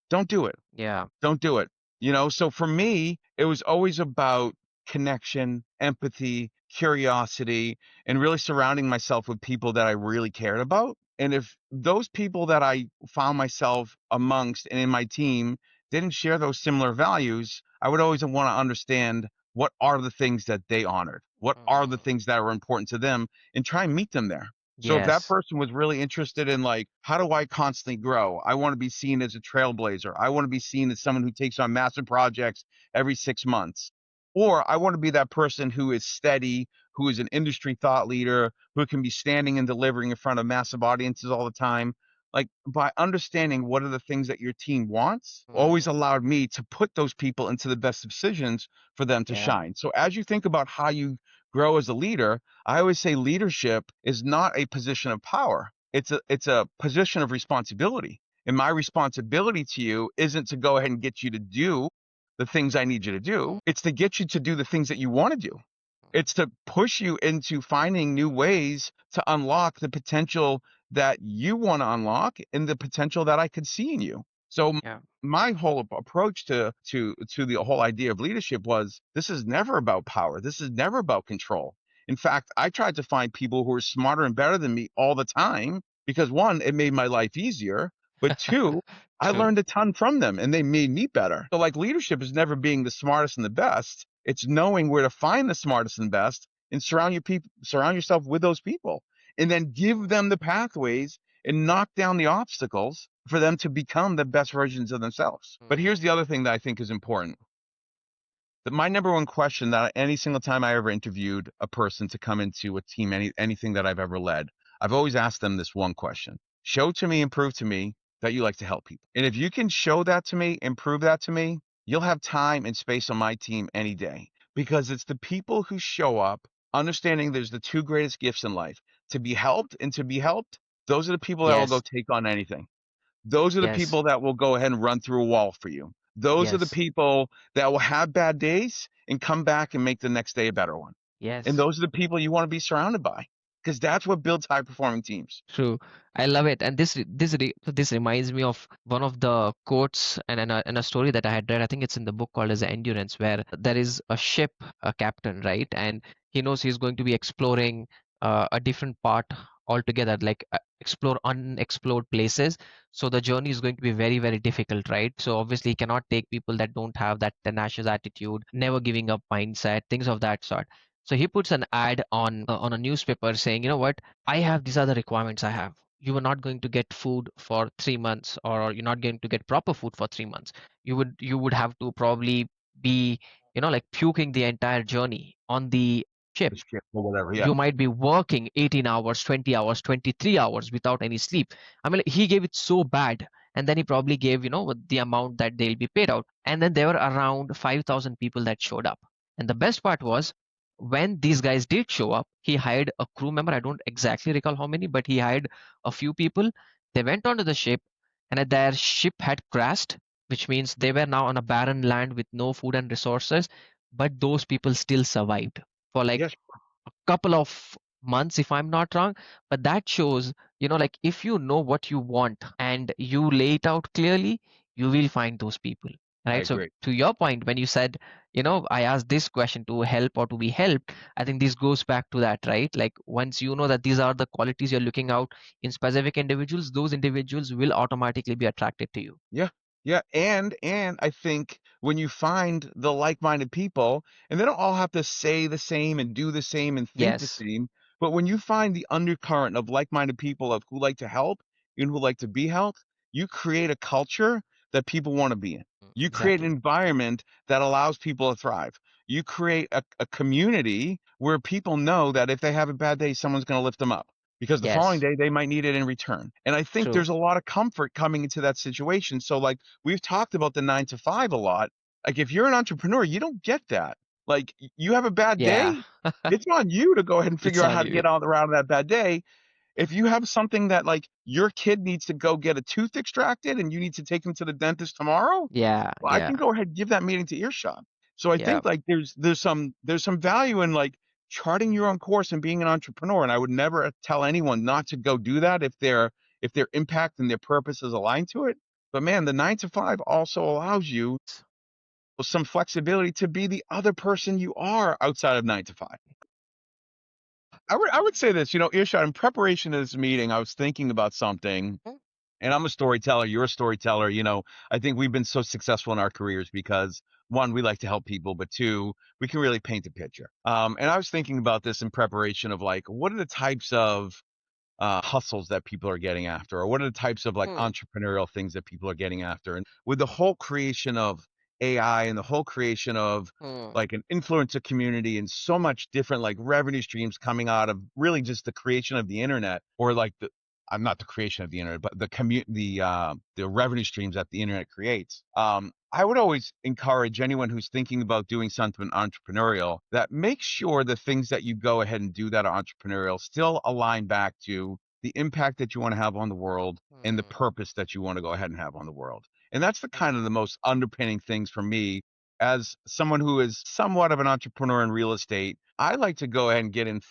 don't do it. Yeah. Don't do it. You know, so for me, it was always about connection, empathy, curiosity, and really surrounding myself with people that I really cared about. And if those people that I found myself amongst and in my team didn't share those similar values, I would always want to understand what are the things that they honored? What are the Mhm. things that were important to them and try and meet them there. So if that Yes. person was really interested in like, how do I constantly grow? I want to be seen as a trailblazer. I want to be seen as someone who takes on massive projects every 6 months. Or I want to be that person who is steady, who is an industry thought leader, who can be standing and delivering in front of massive audiences all the time. Like by understanding what are the things that your team wants, always Mhm. allowed me to put those people into the best decisions for them to Yeah. shine. So as you think about how you grow as a leader, I always say leadership is not a position of power. It's a position of responsibility. And my responsibility to you isn't to go ahead and get you to do the things I need you to do. Mm, It's to get you to do the things that you want to do. It's to push you into finding new ways to unlock the potential that you want to unlock and the potential that I could see in you. So yeah. my whole approach to the whole idea of leadership was this is never about power. This is never about control. In fact, I tried to find people who were smarter and better than me all the time because one, it made my life easier, but two, I True. learned a ton from them and they made me better. So like leadership is never being the smartest and the best. It's knowing where to find the smartest and best and surround yourself with those people and then give them the pathways and knock down the obstacles for them to become the best versions of themselves. But here's Mhm. the other thing that I think is important. That my number one question that any single time I ever interviewed a person to come into a team, anything that I've ever led, I've always asked them this one question. Show to me and prove to me that you like to help people. And if you can show that to me and prove that to me, you'll have time and space on my team any day. Because it's the people who show up, understanding there's the two greatest gifts in life, to be helped and to be helped. Those are the people that will go Yes. take on anything. Those are the Yes. people that will go ahead and run through a wall for you. Those are the Yes. people that will have bad days and come back and make the next day a better one. And Yes. those are the people you want to be surrounded by because that's what builds high performing teams. True. I love it. And this reminds me of one of the quotes and a story that I had read. I think it's in the book called as Endurance, where there is a ship, a captain, right? And he knows he's going to be exploring a different part altogether, like explore unexplored places. So the journey is going to be very, very difficult, right? So obviously he cannot take people that don't have that tenacious attitude, never giving up mindset, things of that sort. So he puts an ad on a newspaper saying, you know what? I have these other requirements I have. You are not going to get food for 3 months, or you're not going to get proper food for 3 months. You would have to probably be, like puking the entire journey on the ship. The ship or whatever. Yeah. You might be working 18 hours, 20 hours, 23 hours without any sleep. I mean, he gave it so bad. And then he probably gave, the amount that they'll be paid out. And then there were around 5,000 people that showed up. And the best part was when these guys did show up, he hired a crew member. I don't exactly recall how many, but he hired a few people. They went onto the ship, and their ship had crashed, which means they were now on a barren land with no food and resources. But those people still survived for like Yes. couple of months, if I'm not wrong. But that shows, like if you know what you want and you lay it out clearly, you will find those people, I right? So agree. to your point, when you said, I asked this question to help or to be helped, I think this goes back to that, right? Like once you know that these are the qualities you're looking out in specific individuals, those individuals will automatically be attracted to you. Yeah. Yeah, and I think when you find the like-minded people, and they don't all have to say the same and do the same and think the Yes. same, but when you find the undercurrent of like-minded people of who like to help and who like to be helped, you create a culture that people want to be in. You create an Exactly. environment that allows people to thrive. You create a community where people know that if they have a bad day, someone's going to lift them up because the following Yes. day they might need it in return. And I think True. there's a lot of comfort coming into that situation. So like we've talked about the 9 to 5 a lot. Like if you're an entrepreneur, you don't get that. Like you have a bad Yeah. day, it's on you to go ahead and It's figure out on how to you. get out around that bad day. If you have something that like your kid needs to go get a tooth extracted and you need to take them to the dentist tomorrow, Yeah. well, I Yeah. can go ahead and give that meeting to earshot. So I Yeah. think like there's some value in like charting your own course and being an entrepreneur. And I would never tell anyone not to go do that if their impact and their purpose is aligned to it. But man, the 9 to 5 also allows you some flexibility to be the other person you are outside of 9 to 5. I would say this, Irshad, in preparation to this meeting, I was thinking about something, Mm, and I'm a storyteller, you're a storyteller. I think we've been so successful in our careers because one, we like to help people, but two, we can really paint a picture. And I was thinking about this in preparation of like, what are the types of hustles that people are getting after, or what are the types of like mm, entrepreneurial things that people are getting after? And with the whole creation of AI and the whole creation of mm, like an influencer community and so much different like revenue streams coming out of really just the creation of the internet, or like I'm not the creation of the internet, but the revenue streams that the internet creates. I would always encourage anyone who's thinking about doing something entrepreneurial that make sure the things that you go ahead and do that are entrepreneurial still align back to the impact that you want to have on the world and the mm. purpose that you want to go ahead and have on the world. And that's the kind of Agree. the most underpinning things for me as someone who is somewhat of an entrepreneur in real estate. I like to go ahead and get in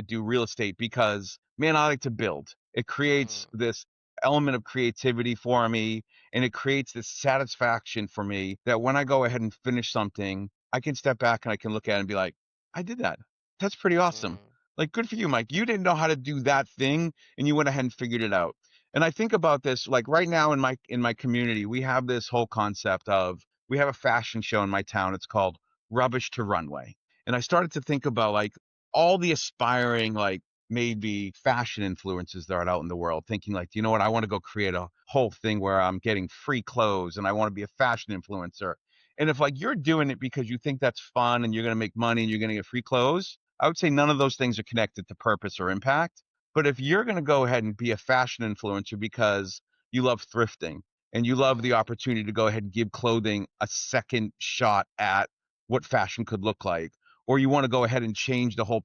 do real estate because man, I like to build. It creates Mm, this element of creativity for me, and it creates this satisfaction for me that when I go ahead and finish something, I can step back and I can look at it and be like, I did that. That's pretty awesome. mm, Like, good for you, Mike. You didn't know how to do that thing and you went ahead and figured it out. And I think about this like right now in my community, we have this whole concept of we have a fashion show in my town. It's called Rubbish to Runway. And I started to think about like all the aspiring like maybe fashion influences that are out in the world, thinking like, you know what, I want to go create a whole thing where I'm getting free clothes and I want to be a fashion influencer. And if like you're doing it because you think that's fun and you're going to make money and you're going to get free clothes, I would say none of those things are connected to purpose or impact. But if you're going to go ahead and be a fashion influencer because you love thrifting and you love the mm, opportunity to go ahead and give clothing a second shot at what fashion could look like, or you want to go ahead and change the whole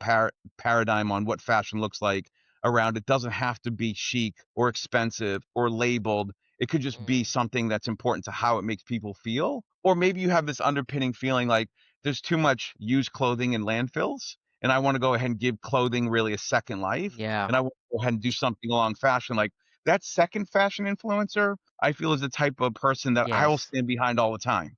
paradigm on what fashion looks like around, it doesn't have to be chic or expensive or labeled. It could just be mm, something that's important to how it makes people feel. Or maybe you have this underpinning feeling like there's too much used clothing in landfills, and I want to go ahead and give clothing really a second life. yeah. And I want to go ahead and do something along fashion. Like that second fashion influencer, I feel is the type of person that I will Yes. stand behind all the time.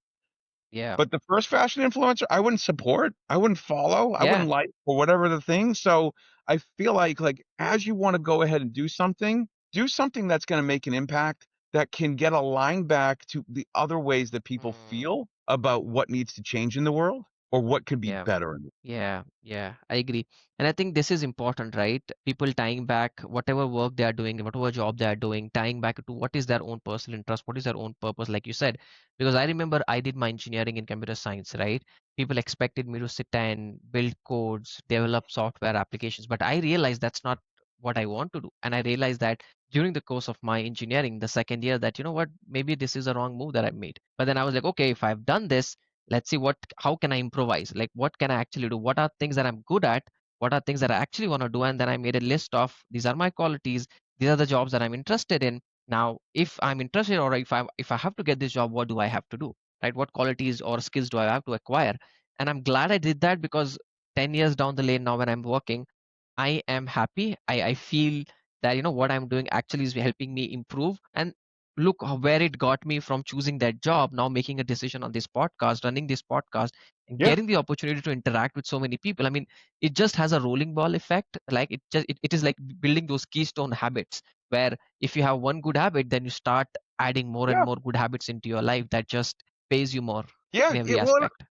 Yeah. But the first fashion influencer, I wouldn't support, I wouldn't follow, I Yeah. wouldn't like, or whatever the thing. So I feel like as you want to go ahead and do something that's going to make an impact that can get aligned back to the other ways that people Mm, feel about what needs to change in the world or what could be yeah. better in the Yeah, yeah, I agree. And I think this is important, right? People tying back whatever work they are doing, whatever job they are doing, tying back to what is their own personal interest, what is their own purpose, like you said. Because I remember I did my engineering in computer science, right? People expected me to sit and build codes, develop software applications, but I realized that's not what I want to do. And I realized that during the course of my engineering, the second year, that, you know what, maybe this is a wrong move that I made. But then I was like, okay, if I've done this, let's see how can I improvise, like what can I actually do, what are things that I'm good at, what are things that I actually want to do. And then I made a list of these are my qualities, these are the jobs that I'm interested in. Now if I'm interested, or if I have to get this job, what do I have to do, right? What qualities or skills do I have to acquire? And I'm glad I did that, because 10 years down the lane now, when I'm working, I am happy. I feel that, what I'm doing actually is helping me improve. And look where it got me from choosing that job, now making a decision on this podcast, running this podcast, and Yeah. getting the opportunity to interact with so many people. I mean, it just has a rolling ball effect. Like it is like building those keystone habits where if you have one good habit, then you start adding more and Yeah. more good habits into your life that just pays you more Yeah. in Yeah. every Well, aspect.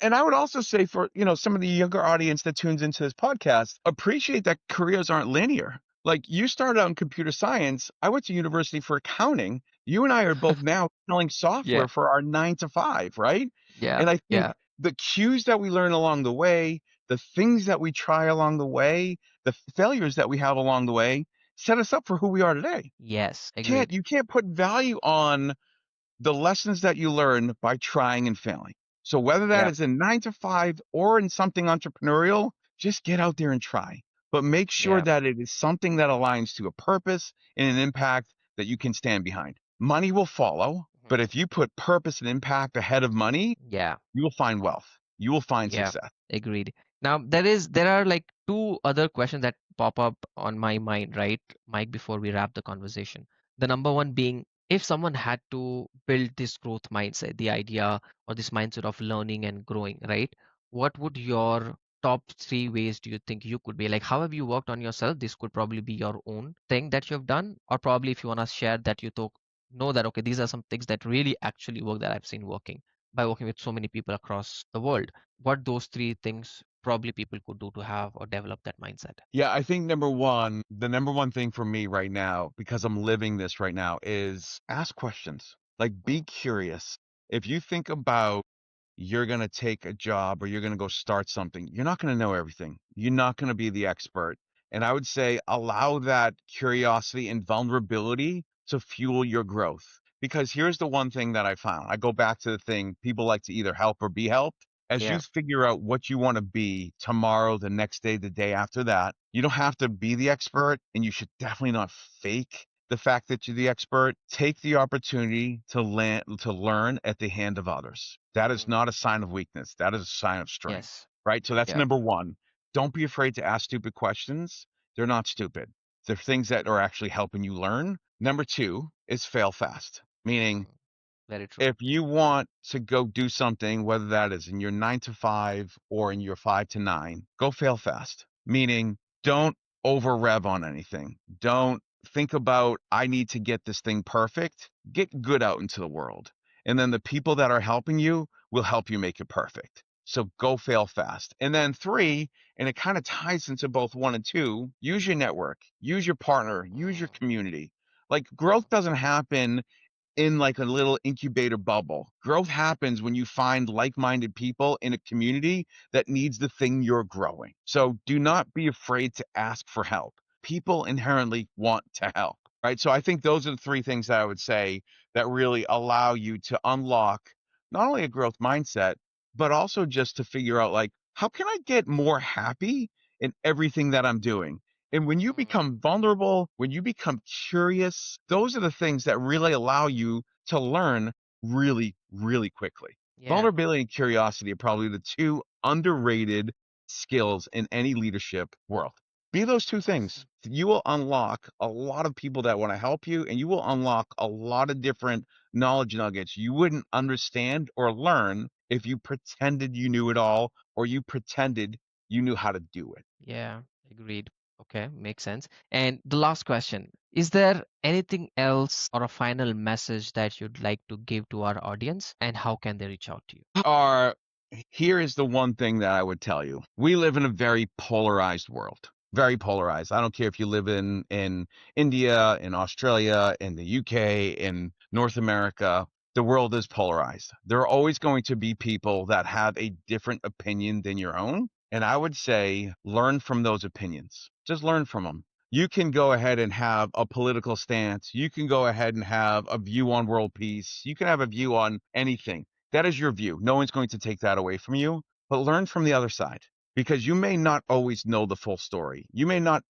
and I would also say for, some of the younger audience that tunes into this podcast, appreciate that careers aren't linear. Like you started out in computer science. I went to university for accounting. You and I are both now selling Yeah, software for our 9 to 5, right? yeah, And I think yeah, the cues that we learn along the way, the things that we try along the way, the failures that we have along the way set us up for who we are today. yes, Can't agreed. you can't put value on the lessons that you learn by trying and failing. So whether that Yeah, is in 9 to 5 or in something entrepreneurial, just get out there and try. But make sure yeah. that it is something that aligns to a purpose and an impact that you can stand behind. Money will follow, but if you put purpose and impact ahead of money, Yeah, you will find wealth. You will find yeah, success. agreed. Now there are like two other questions that pop up on my mind, right, Mike, before we wrap the conversation. The number one being, if someone had to build this growth mindset, the idea or this mindset of learning and growing, right? What would your top three ways do you think you could be? Like, how have you worked on yourself? This could probably be your own thing that you've done, or probably if you want to share that you thought know that okay, these are some things that really actually work that I've seen working by working with so many people across the world. What those three things probably people could do to have or develop that mindset. Yeah, I think the number one thing for me right now, because I'm living this right now, is ask questions. Like, be Mm, curious. If you think about you're going to take a job or you're going to go start something, you're not going to know everything. You're not going to be the expert. And I would say allow that curiosity and vulnerability to fuel your growth. Because here's the one thing that I found. I go back to the thing people like to either help or be helped. As you yeah. figure out what you want to be tomorrow, the next day, the day after that, you don't have to be the expert and you should definitely not fake the fact that you're the expert. Take the opportunity to learn at the hand of others. That is Mm, not a sign of weakness. That is a sign of strength, yes. right? So that's Yeah. number one. Don't be afraid to ask stupid questions. They're not stupid. They're things that are actually helping you learn. Number two is fail fast, meaning Mm, very true. if you want to go do something, whether that is in your 9 to 5 or in your 5 to 9, go fail fast. Meaning, don't over rev on anything. Don't think about, I need to get this thing perfect. Get good out into the world. And then the people that are helping you will help you make it perfect. So go fail fast. And then three, and it kind of ties into both one and two, use your network, use your partner, use your Mm, community. Like mm, growth doesn't happen in like a little incubator bubble. Growth happens when you find like-minded people in a community that needs the thing you're growing. So do not be afraid to ask for help. People inherently want to help, right? So I think those are the three things that I would say that really allow you to unlock not only a growth mindset, but also just to figure out like, how can I get more happy in everything that I'm doing? And when you mm, become vulnerable, when you become curious, those are the things that really allow you to learn really, really quickly. yeah. Vulnerability and curiosity are probably the two underrated skills in any leadership world. Be those two things. You will unlock a lot of people that want to help you, and you will unlock a lot of different knowledge nuggets you wouldn't understand or learn if you pretended you knew it all or you pretended you knew how to do it. Yeah. Agreed. Okay, makes sense. And the last question, is there anything else or a final message that you'd like to give to our audience, and how can they reach out to you? Are Here is the one thing that I would tell you. We live in a very polarized world. Very polarized. I don't care if you live in India, in Australia, in the UK, in North America. The world is polarized. There are always going to be people that have a different opinion than your own. And I would say learn from those opinions. Just learn from them. You can go ahead and have a political stance. You can go ahead and have a view on world peace. You can have a view on anything. That is your view. No one's going to take that away from you, but learn from the other side because you may not always know the full story. You may not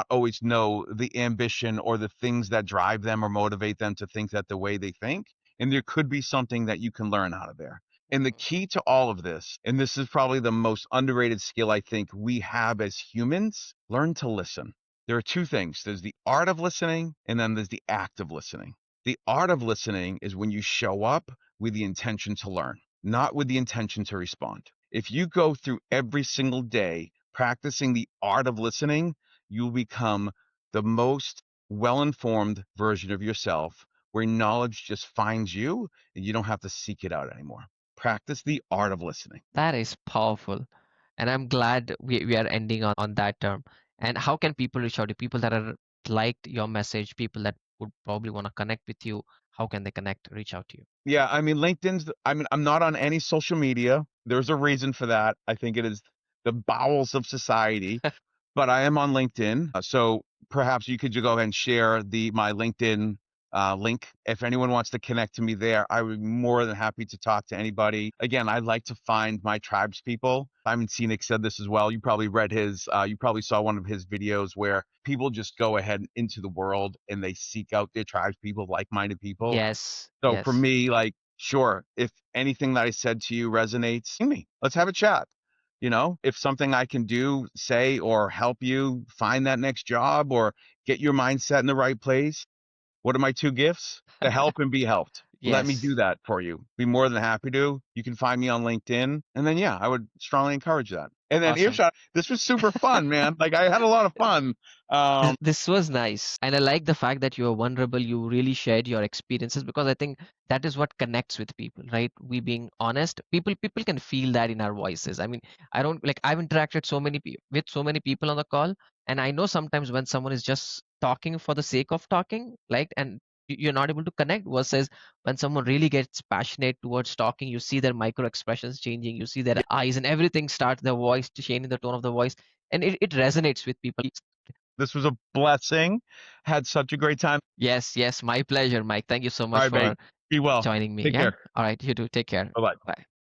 always know the ambition or the things that drive them or motivate them to think that the way they think, and there could be something that you can learn out of there. And the key to all of this, and this is probably the most underrated skill I think we have as humans, learn to listen. There are two things. There's the art of listening, and then there's the act of listening. The art of listening is when you show up with the intention to learn, not with the intention to respond. If you go through every single day practicing the art of listening, you'll become the most well-informed version of yourself where knowledge just finds you and you don't have to seek it out anymore. Practice the art of listening. That is powerful. And I'm glad we are ending on that term. And how can people reach out to people that are liked your message, people that would probably want to connect with you? How can they connect, reach out to you? Yeah, I mean, I'm not on any social media. There's a reason for that. I think it is the bowels of society, but I am on LinkedIn. So perhaps you could just go ahead and share my LinkedIn link. If anyone wants to connect to me there, I would be more than happy to talk to anybody. Again, I'd like to find my tribes people. Simon Sinek said this as well. You probably you probably saw one of his videos where people just go ahead into the world and they seek out their tribes people, like-minded people. Yes, So for yes. me, like, sure, if anything that I said to you resonates, ping me. Let's have a chat. If something I can do, say, or help you find that next job or get your mindset in the right place, what are my two gifts? To help and be helped. Let me do Yes. that for you. Be more than happy to. You can find me on LinkedIn. And then, yeah, I would strongly encourage that. And then Awesome. Earshot, this was super fun, man. Like I had a lot of fun. This was nice. And I like the fact that you were vulnerable. You really shared your experiences because I think that is what connects with people, right? We being honest, people can feel that in our voices. I mean, I don't like I've interacted with so many people on the call, and I know sometimes when someone is just talking for the sake of talking, like and you're not able to connect versus when someone really gets passionate towards talking, you see their micro expressions changing, you see their eyes and everything starts, their voice to change in the tone of the voice, and it resonates with people. this was a blessing. Had such a great time. Yes, yes, my pleasure, Mike. Thank you so All much right, mate. for Be well. joining me. Take Yeah. care. All right, you too. Take care. Bye bye. Bye.